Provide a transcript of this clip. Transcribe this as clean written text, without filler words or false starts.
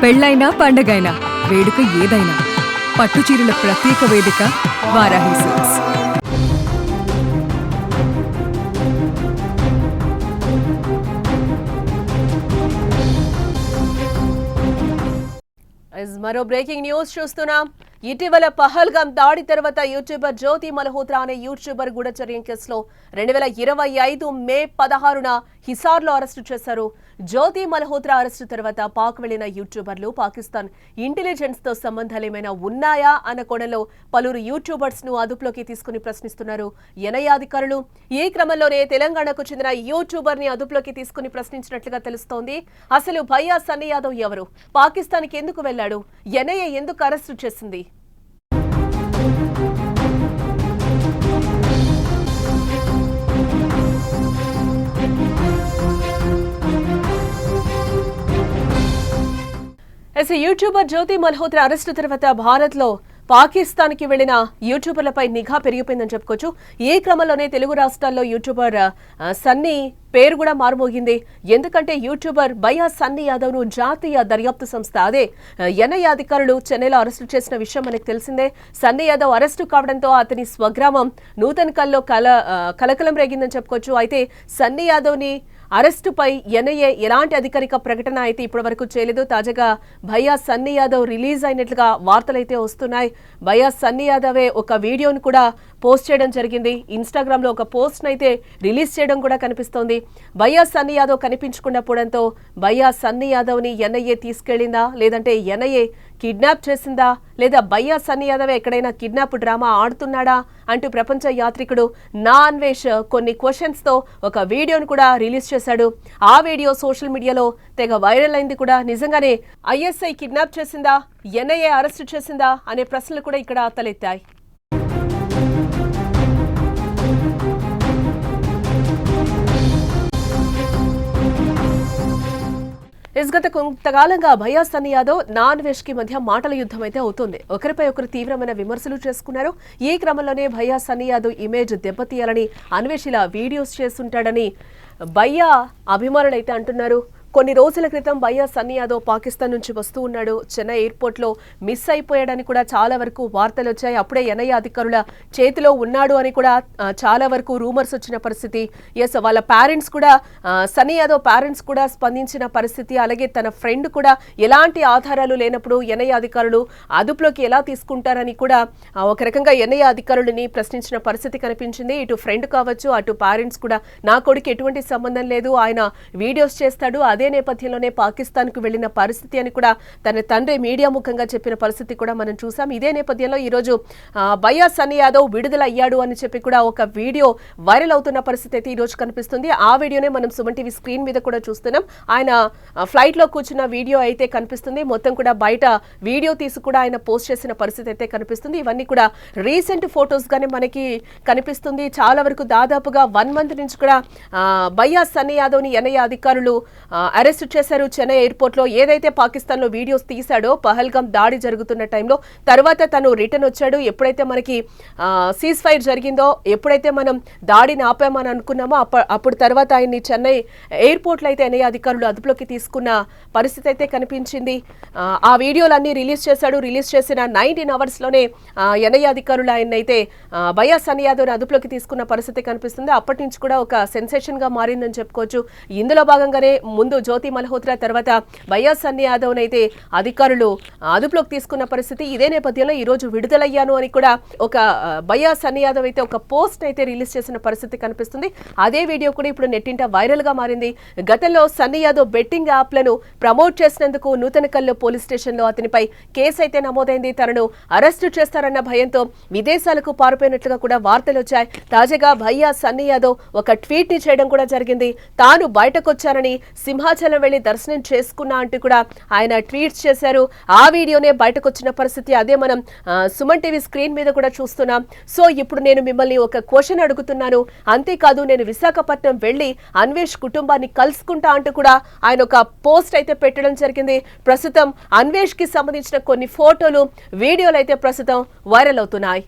పెళ్ళైనా పండగైనా వేడుక ఏదైనా పట్టుచీరల ప్రత్యేక వేదిక వారాహి సిల్క్స్. మరో బ్రేకింగ్ న్యూస్ చూస్తున్నాం. ఇటీవల పహల్గాం దాడి తర్వాత యూట్యూబర్ జ్యోతి మల్హోత్రా అనే యూట్యూబర్ గూఢచర్యం కేసులో 2025 మే 16న హిసార్లో అరెస్టు చేశారు. జ్యోతి మల్హోత్రా అరెస్టు తర్వాత పాక్ వెళ్లిన యూట్యూబర్లు పాకిస్తాన్ ఇంటెలిజెన్స్ తో సంబంధాలేమైనా ఉన్నాయా అన్న కోణంలో పలువురు యూట్యూబర్స్ ను అదుపులోకి తీసుకుని ప్రశ్నిస్తున్నారు ఎన్ఐఏ అధికారులు. ఈ క్రమంలోనే తెలంగాణకు చెందిన యూట్యూబర్ ని అదుపులోకి తీసుకుని ప్రశ్నించినట్లుగా తెలుస్తోంది. అసలు భయ్యా సన్నీ యాదవ్ ఎవరు, పాకిస్తాన్ కి ఎందుకు వెళ్లాడు, ఎన్ఐఏ ఎందుకు అరెస్టు చేసింది? యూట్యూబర్ జ్యోతి మల్హోత్రా అరెస్టు తర్వాత భారత్ లో పాకిస్తాన్ కి వెళ్లిన యూట్యూబర్లపై నిఘా పెరిగిపోయిందని చెప్పుకోవచ్చు. ఈ క్రమంలోనే తెలుగు రాష్ట్రాల్లో యూట్యూబర్ సన్నీ పేరు కూడా మారుమోగింది. ఎందుకంటే యూట్యూబర్ భయ్యా సన్నీ యాదవ్ ను జాతీయ దర్యాప్తు సంస్థ అదే ఎన్ఐఏ అధికారులు చెన్నైలో అరెస్టు చేసిన విషయం మనకు తెలిసిందే. సన్నీ యాదవ్ అరెస్టు కావడంతో అతని స్వగ్రామం నూతన్కల్లో కలకలం రేగిందని చెప్పుకోవచ్చు. అయితే సన్నీ యాదవ్ ని అరెస్టుపై ఎన్ఐఏ ఎలాంటి అధికారిక ప్రకటన అయితే ఇప్పటి వరకు చేయలేదు. తాజాగా భయ్యా సన్నీ యాదవ్ రిలీజ్ అయినట్లుగా వార్తలైతే వస్తున్నాయి. భయ్యా సన్నీ యాదవే ఒక వీడియోను కూడా పోస్ట్ చేయడం జరిగింది. ఇన్స్టాగ్రామ్ లో ఒక పోస్ట్ అయితే రిలీజ్ చేయడం కూడా కనిపిస్తోంది. భయ్యా సన్నీ యాదవ్ కనిపించకుండా పోవడంతో భయ్యా సన్నీ యాదవ్ ని ఎన్ఐఏ తీసుకెళ్లిందా, లేదంటే ఎన్ఐఏ కిడ్నాప్ చేసిందా, లేదా భయ్యా సన్నీ యాదవ్ ఎక్కడైనా కిడ్నాప్ డ్రామా ఆడుతున్నాడా అంటూ ప్రపంచ యాత్రికుడు నా అన్వేష్ కొన్ని క్వశ్చన్స్ తో ఒక వీడియోను కూడా రిలీజ్ చేశాడు. ఆ వీడియో సోషల్ మీడియాలో తెగ వైరల్ అయింది కూడా. నిజంగానే ఐఎస్ఐ కిడ్నాప్ చేసిందా, ఎన్ఐఏ అరెస్టు చేసిందా అనే ప్రశ్నలు కూడా ఇక్కడ తలెత్తాయి. గత కొంతకాలంగా భయ్యా సన్నీ యాదవ్ నా అన్వేష్ కి మధ్య మాటల యుద్ధం అయితే అవుతుంది. ఒకరిపై ఒకరు తీవ్రమైన విమర్శలు చేసుకున్నారు. ఈ క్రమంలోనే భయ్యా సన్నీ యాదవ్ ఇమేజ్ దెబ్బతీయాలని అన్వేష్ ఇలా వీడియోస్ చేస్తుంటాడని భయ్యా అభిమానులైతే అంటున్నారు. కొన్ని రోజుల క్రితం భయ్యా సన్నీ యాదవ్ పాకిస్తాన్ నుంచి వస్తూ ఉన్నాడు. చెన్నై ఎయిర్పోర్ట్ లో మిస్ అయిపోయాడని కూడా చాలా వరకు వార్తలు వచ్చాయి. అప్పుడే ఎన్ఐఏ అధికారుల చేతిలో ఉన్నాడు అని కూడా చాలా వరకు రూమర్స్ వచ్చిన పరిస్థితి. వాళ్ళ పేరెంట్స్ కూడా సన్నీ యాదవ్ పేరెంట్స్ కూడా స్పందించిన పరిస్థితి. అలాగే తన ఫ్రెండ్ కూడా ఎలాంటి ఆధారాలు లేనప్పుడు ఎన్ఐఏ అధికారులు అదుపులోకి ఎలా తీసుకుంటారని కూడా ఒక రకంగా ఎన్ఐఏ అధికారులని ప్రశ్నించిన పరిస్థితి కనిపించింది. ఇటు ఫ్రెండ్ కావచ్చు, అటు పేరెంట్స్ కూడా నా కొడుకు ఎటువంటి సంబంధం లేదు, ఆయన వీడియోస్ చేస్తాడు, అదే నేపథ్యంలోనే పాకిస్తాన్ కు వెళ్లిన పరిస్థితి అని కూడా తన తండ్రి మీడియా ముఖంగా చెప్పిన పరిస్థితి కూడా మనం చూసాం. ఇదే నేపథ్యంలో ఈ రోజు భయ్యా సన్నీ యాదవ్ విడుదల అయ్యాడు అని చెప్పి కూడా ఒక వీడియో వైరల్ అవుతున్న పరిస్థితి అయితే ఈ రోజు కనిపిస్తుంది. ఆ వీడియోనే మనం సుమన్ టీవీ స్క్రీన్ మీద కూడా చూస్తున్నాం. ఆయన ఫ్లైట్ లో కూర్చున్న వీడియో అయితే కనిపిస్తుంది. మొత్తం కూడా బయట వీడియో తీసి కూడా ఆయన పోస్ట్ చేసిన పరిస్థితి అయితే కనిపిస్తుంది. ఇవన్నీ కూడా రీసెంట్ ఫొటోస్ గానే మనకి కనిపిస్తుంది. చాలా వరకు దాదాపుగా 1 మంత్ నుంచి కూడా భయ్యా సన్నీ యాదవ్ ని ఎన్ఐఏ అధికారులు అరెస్ట్ చేశారు. చెన్నై ఎయిర్పోర్ట్ లో ఏదైతే పాకిస్తాన్ లో వీడియోస్ తీశాడో పహల్గాం దాడి జరుగుతున్న టైంలో, తర్వాత తను రిటర్న్ వచ్చాడు. ఎప్పుడైతే మనకి సీజ్ ఫైర్ జరిగిందో, ఎప్పుడైతే మనం దాడిని ఆపామని అనుకున్నామో అప్పుడు తర్వాత ఆయన్ని చెన్నై ఎయిర్పోర్ట్ లో అయితే ఎన్ఐఏ అధికారులు అదుపులోకి తీసుకున్న పరిస్థితి అయితే కనిపించింది. ఆ వీడియోలన్నీ రిలీజ్ చేశాడు. రిలీజ్ చేసిన 19 అవర్స్ లోనే ఎన్ఐఏ అధికారులు ఆయన అయితే భయ్యా సన్నీ యాదవ్ అదుపులోకి తీసుకున్న పరిస్థితి కనిపిస్తుంది. అప్పటి నుంచి కూడా ఒక సెన్సేషన్ గా మారిందని చెప్పుకోవచ్చు. ఇందులో భాగంగానే ముందు జ్యోతి మల్హోత్రా తర్వాత భయ్యా సన్నీ యాదవ్ అయితే అధికారులు అదుపులోకి తీసుకున్న పరిస్థితి. ఇదే నేపథ్యంలో ఈ రోజు విడుదలయ్యాను అని కూడా ఒక భయ్యా సన్నీ యాదవ్ అయితే ఒక పోస్ట్ అయితే రిలీజ్ చేసిన పరిస్థితి కనిపిస్తుంది. అదే వీడియో కూడా ఇప్పుడు నెట్టింట వైరల్ గా మారింది. గతంలో సన్నీ యాదవ్ బెట్టింగ్ యాప్లను ప్రమోట్ చేసినందుకు నూతనకల్లో పోలీస్ స్టేషన్ లో అతనిపై కేసు అయితే నమోదైంది. తనను అరెస్టు చేస్తారన్న భయంతో విదేశాలకు పారిపోయినట్లుగా కూడా వార్తలు వచ్చాయి. తాజాగా భయ్యా సన్నీ యాదవ్ ఒక ట్వీట్ ని చేయడం కూడా జరిగింది. తాను బయటకొచ్చారని, సింహాచలం వెళ్లి దర్శనం చేసుకున్నా అంటూ కూడా ఆయన ట్వీట్స్ చేశారు. ఆ వీడియోనే బయటకు వచ్చిన పరిస్థితి అదే మనం సుమన్ టీవీ స్క్రీన్ మీద కూడా చూస్తున్నాం. సో ఇప్పుడు నేను మిమ్మల్ని ఒక క్వశ్చన్ అడుగుతున్నాను, అంతేకాదు నేను విశాఖపట్నం వెళ్లి అన్వేష్ కుటుంబాన్ని కలుసుకుంటా అంటూ కూడా ఆయన ఒక పోస్ట్ అయితే పెట్టడం జరిగింది. ప్రస్తుతం అన్వేష్ కి సంబంధించిన కొన్ని ఫోటోలు, వీడియోలు అయితే ప్రస్తుతం వైరల్ అవుతున్నాయి.